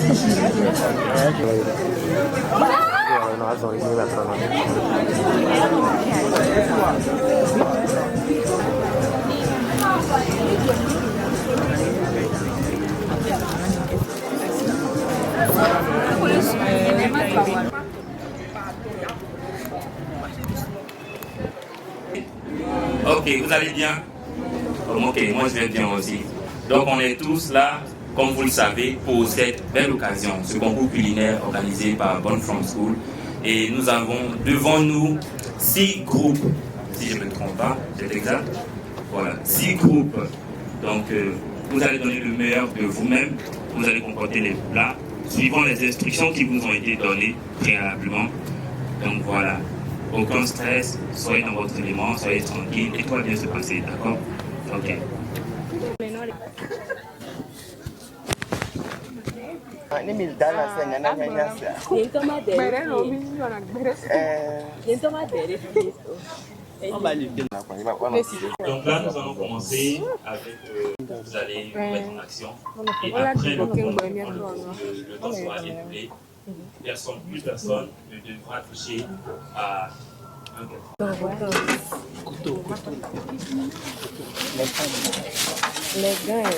Ok, vous allez bien? Ok, moi je vais bien aussi. Donc on est tous là, comme vous le savez, pour cette belle occasion, ce concours culinaire organisé par Born From School. Et nous avons devant nous 6 groupes, si je ne me trompe pas, c'est exact. Voilà, 6 groupes. Donc vous allez donner le meilleur de vous-même, vous allez comporter les plats, suivant les instructions qui vous ont été données préalablement. Donc voilà, aucun stress, soyez dans votre élément, soyez tranquille et tout va bien se passer, d'accord? Ok. Donc là, nous allons commencer avec vous allez mettre en action. Et après le temps sera écoulé. Plus personne ne devra toucher à un couteau. Les gars,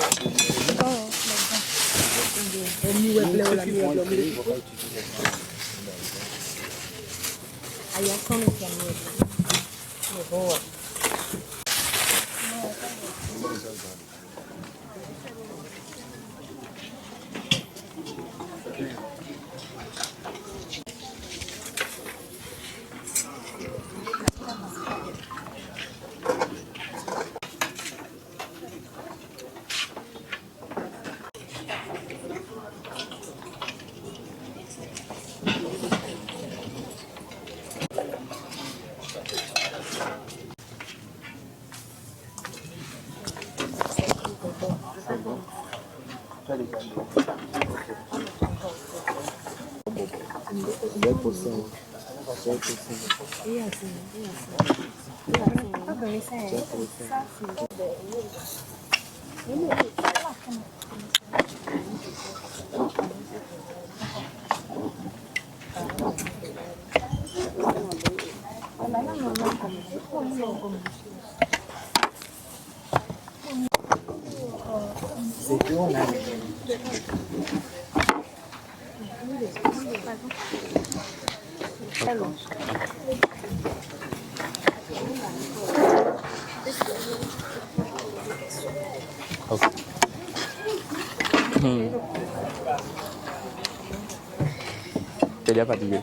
T'es déjà fatigué.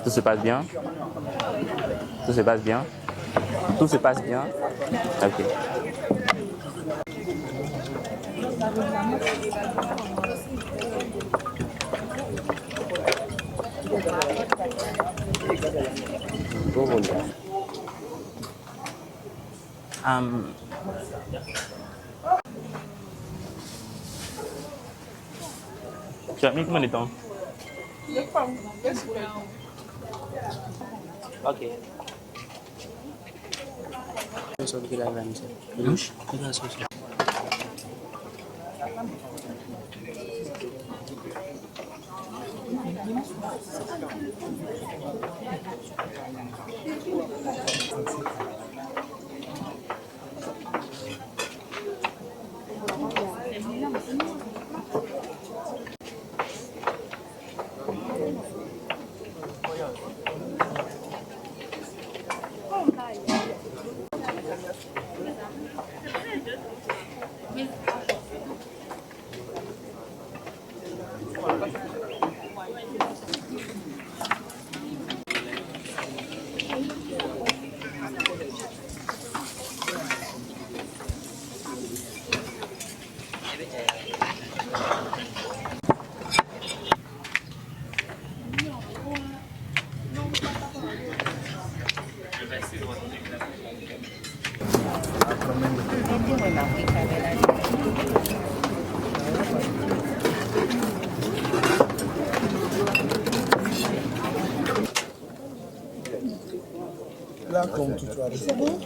Tout se passe bien? Tout se passe bien? Tout se passe bien? Ok. Tu as mis combien de temps? Ok. là comme tutorat. C'est bon?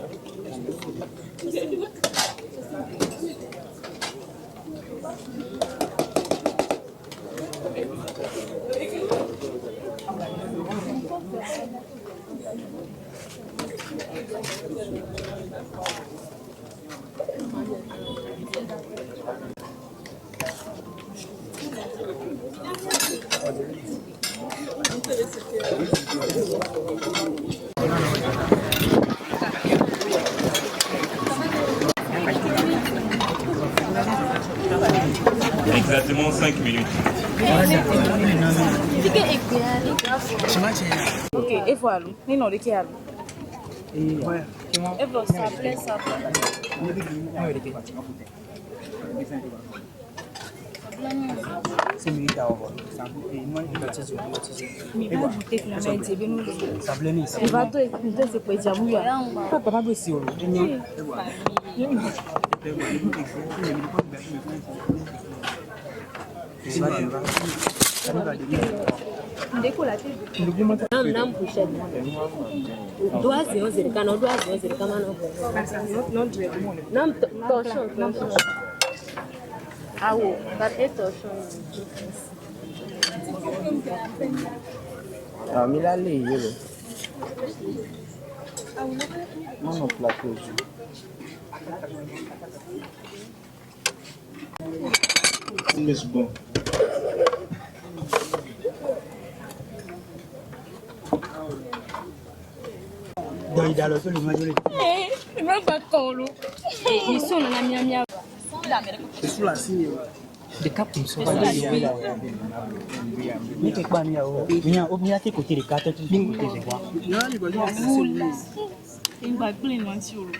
Exactement 5 minutes. Ok, et voilà. Ni non, de qui a Et voilà, ça plaît, ça plaît. c'est militaire. Mais pas ajouter finalement, c'est bien nous. Ça blâme ici. Il va tout écouter, c'est pour dire oui. Papa va ici. Nam pusheni. Dwazi ozirikana, dwazi ozirikana nam torsion. Awo, but e torsion. Ah, mais là, les yeux. Non, plateau. C'est bon. Dans le sol, Il va pas tolo. Ils sont dans la miamia. c'est sous la signe. Des cap comme ça. Mais quelque part, il y a au côté des cartes, tu dis côté des voix. Il va plus loin sur le.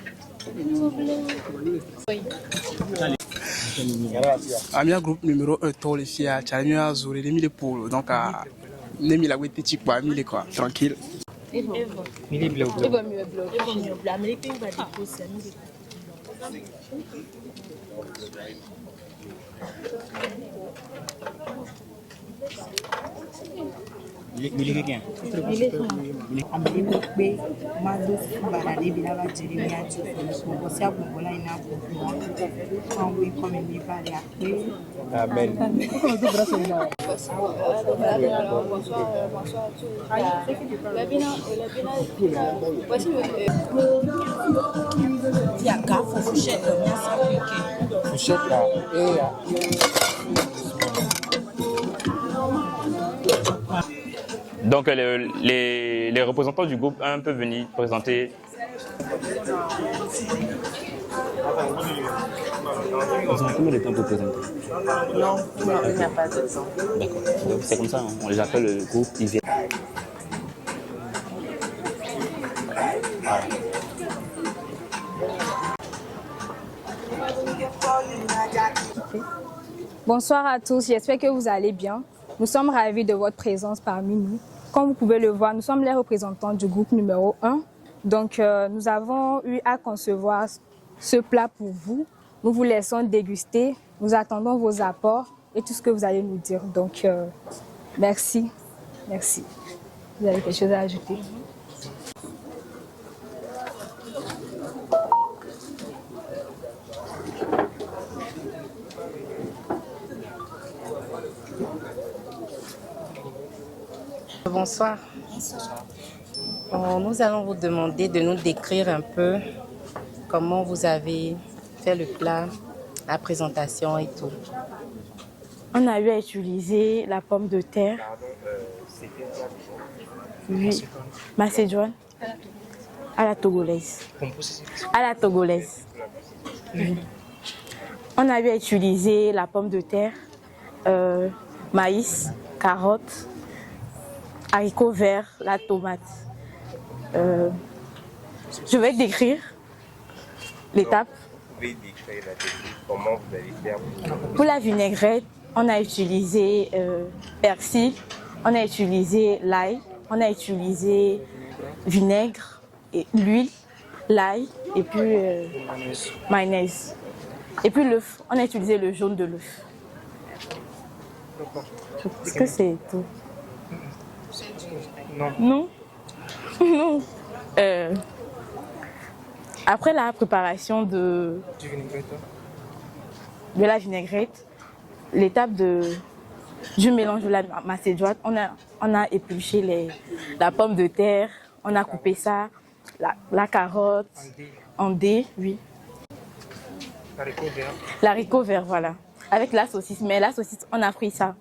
Amia groupe numéro 1 Tolifia, Chamia Zuri, les 1000 polo, donc à Nemi la Wete Chikwa, 1000 quoi, tranquille. Il est bleu. Il va mieux bloquer. L'Amérique va déposer. Il est quelqu'un. Amen. Donc les représentants du groupe 1 peuvent venir présenter. Ils ont combien de temps pour présenter? Non, il n'y a pas de temps. D'accord. Donc c'est comme ça, on les appelle le groupe, ils viennent. Bonsoir à tous, j'espère que vous allez bien. Nous sommes ravis de votre présence parmi nous. Comme vous pouvez le voir, nous sommes les représentants du groupe numéro 1. Donc, nous avons eu à concevoir ce plat pour vous. Nous vous laissons déguster. Nous attendons vos apports et tout ce que vous allez nous dire. Donc, merci. Merci. Vous avez quelque chose à ajouter? Bonsoir. Nous allons vous demander de nous décrire un peu comment vous avez fait le plat, la présentation et tout. On a eu à utiliser la pomme de terre. Oui, macédoine. À la togolaise. À la togolaise. Oui. On a eu à utiliser la pomme de terre, maïs, carottes, haricots verts, la tomate. Je vais décrire l'étape. Vous pouvez décrire la technique, comment vous allez faire Pour la vinaigrette, on a utilisé persil, on a utilisé l'ail, on a utilisé vinaigre, et l'huile, l'ail et puis mayonnaise. Et puis l'œuf, on a utilisé le jaune de l'œuf. Est-ce que c'est tout? Non. Non. Non. Après la préparation de la vinaigrette, l'étape du mélange de la macédoine, on a épluché la pomme de terre, on a coupé ça, la carotte en dés, oui. L'haricot vert, voilà. Avec la saucisse, mais la saucisse, on a pris ça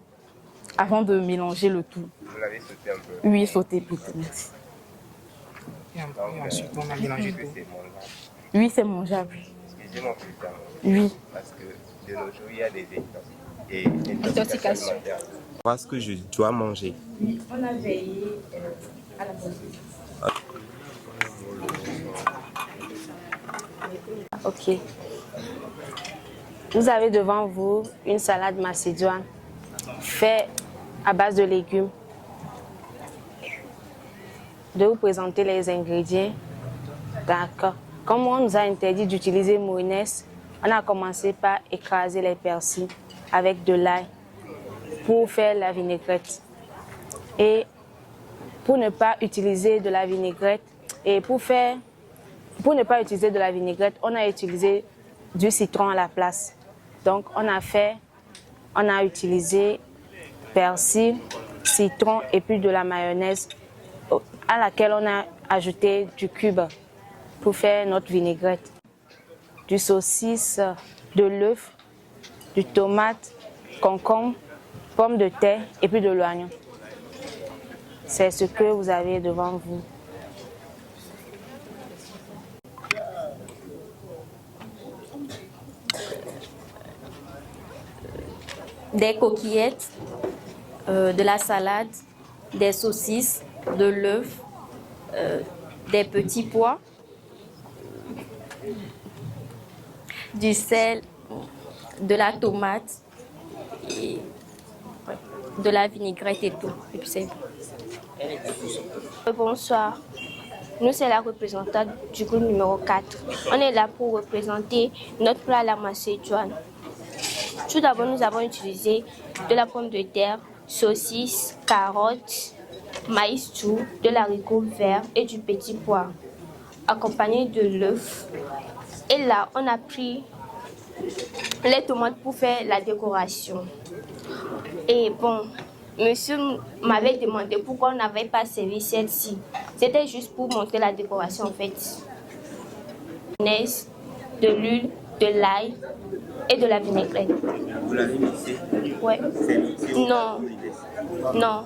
avant de mélanger le tout. Vous l'avez sauté un peu? Oui, sauté plutôt, merci. Et ensuite, on a mélangé tout. Oui, c'est mangeable. Excusez-moi plus tard. Oui. Parce que de nos jours, il y a des intoxications alimentaires. Voilà ce que je dois manger. Oui, on a veillé à la bonne. Ok. Vous avez devant vous une salade macédoine faite à base de légumes. De vous présenter les ingrédients. D'accord. Comme on nous a interdit d'utiliser mayonnaise, on a commencé par écraser les persils avec de l'ail pour faire la vinaigrette. Et pour ne pas utiliser de la vinaigrette, on a utilisé du citron à la place. Donc on a utilisé persil, citron et puis de la mayonnaise à laquelle on a ajouté du cube pour faire notre vinaigrette. Du saucisse, de l'œuf, du tomate, concombre, pommes de terre et puis de l'oignon. C'est ce que vous avez devant vous. Des coquillettes, de la salade, des saucisses, de l'œuf, des petits pois, du sel, de la tomate, et, de la vinaigrette et tout. Et puis c'est bon. Bonsoir. Nous, c'est la représentante du groupe numéro 4. On est là pour représenter notre plat à la macédoine. Tout d'abord, nous avons utilisé de la pomme de terre, saucisses, carottes, maïs doux, de l'haricot vert et du petit pois, accompagné de l'œuf. Et là, on a pris les tomates pour faire la décoration. Et bon, monsieur m'avait demandé pourquoi on n'avait pas servi celle-ci. C'était juste pour montrer la décoration en fait. De l'huile, de l'ail et de la vinaigrette. Vous l'avez mixé? Ouais. Non. Non.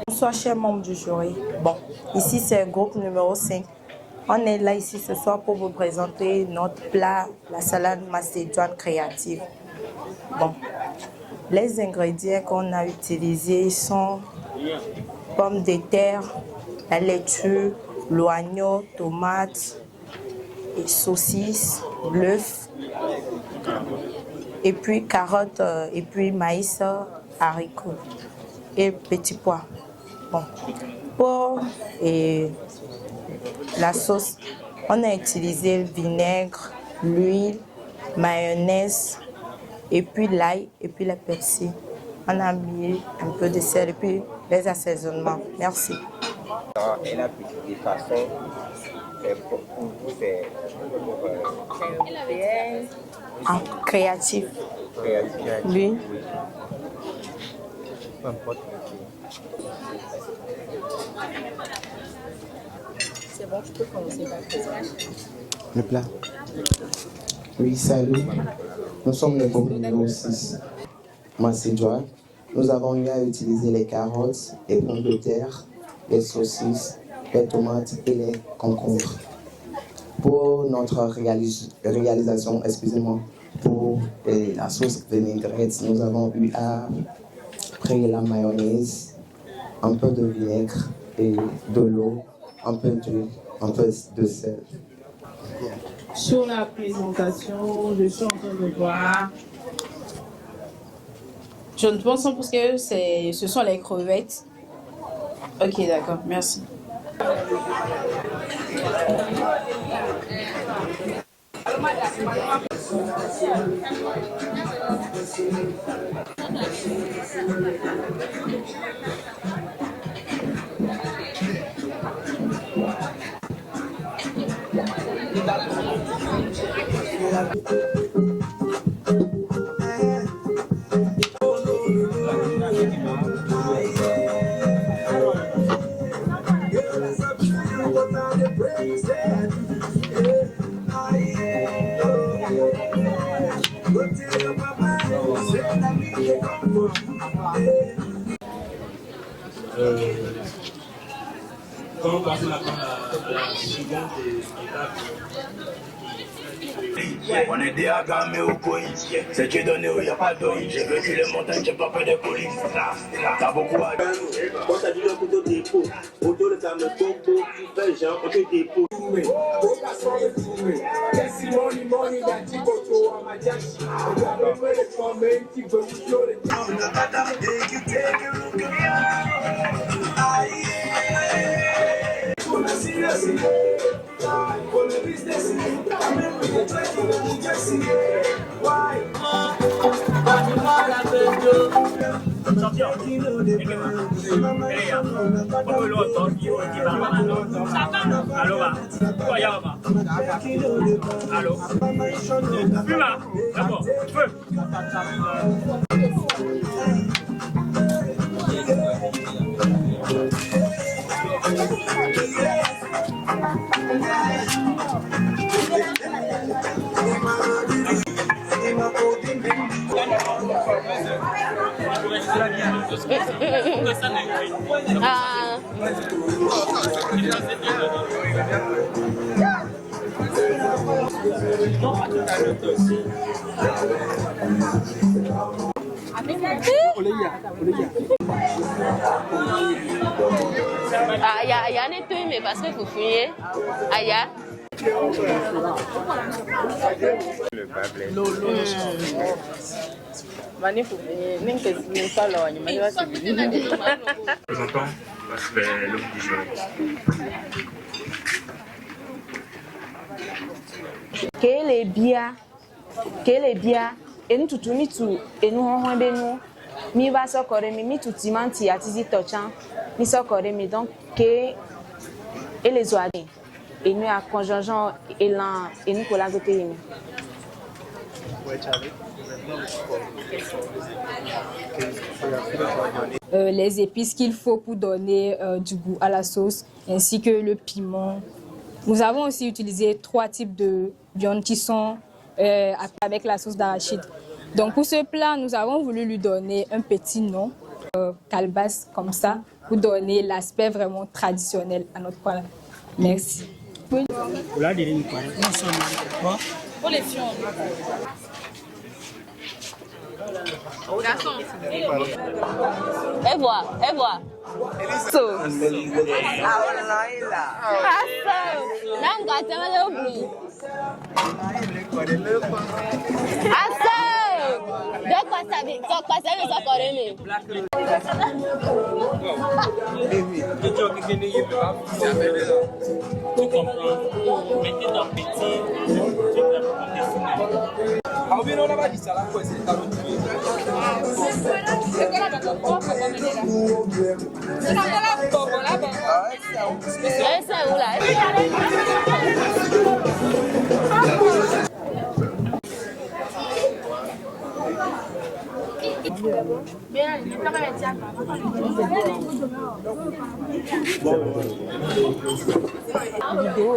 Bonsoir chers membres du jury. Bon, ici c'est le groupe numéro 5. On est là ici ce soir pour vous présenter notre plat, la salade macédoine créative. Bon, les ingrédients qu'on a utilisés sont pommes de terre, la laitue, l'oignon, tomates, et saucisses, l'œuf, et puis carottes, et puis maïs, haricots et petits pois. Bon. Pour la sauce, on a utilisé le vinaigre, l'huile, mayonnaise, et puis l'ail, et puis la persil. On a mis un peu de sel et puis les assaisonnements. Merci. Et la petite façon, pour vous, c'est créatif. Oui. Peu importe C'est bon, je peux commencer par le plat. Oui, salut. Nous sommes le groupe numéro 6. Macédoine. Nous avons eu à utiliser les carottes, les pommes de terre, les saucisses, les tomates et les concombres. Pour notre réalisation, excusez-moi, pour la sauce vinaigrette, nous avons eu à prendre la mayonnaise, un peu de vinaigre et de l'eau, un peu d'huile, un peu de sel. Sur la présentation, je suis en train de voir. Je ne pense pas parce que ce sont les crevettes. Ok, d'accord, merci. Quand on passe maintenant à la seconde étape. On est des agamés au coin. C'est Dieu donné où il n'y a pas d'eau. J'ai vécu les montagnes, j'ai pas peur des polices. T'as beaucoup à dire. Quand t'as dit le couteau dépôt, auto le camion coco, tu fais genre, ok dépôt. Allô? Plus là, d'abord, feu. Aya ne to mais parce que vous fouillez. Aya. Présentons le petit jeu. Kele bia enu tutu mitu enu hohon benu mi ba sokore mi mitu timanti ati tochan mi sokore mi donc ke ele zoade enu a conjonjon elan enu kola gote yemi. Les épices qu'il faut pour donner du goût à la sauce, ainsi que le piment. Nous avons aussi utilisé 3 types de viandes qui sont avec la sauce d'arachide. Donc pour ce plat, nous avons voulu lui donner un petit nom, calebasse comme ça, pour donner l'aspect vraiment traditionnel à notre plat. Merci. Et voilà. So. Vidéo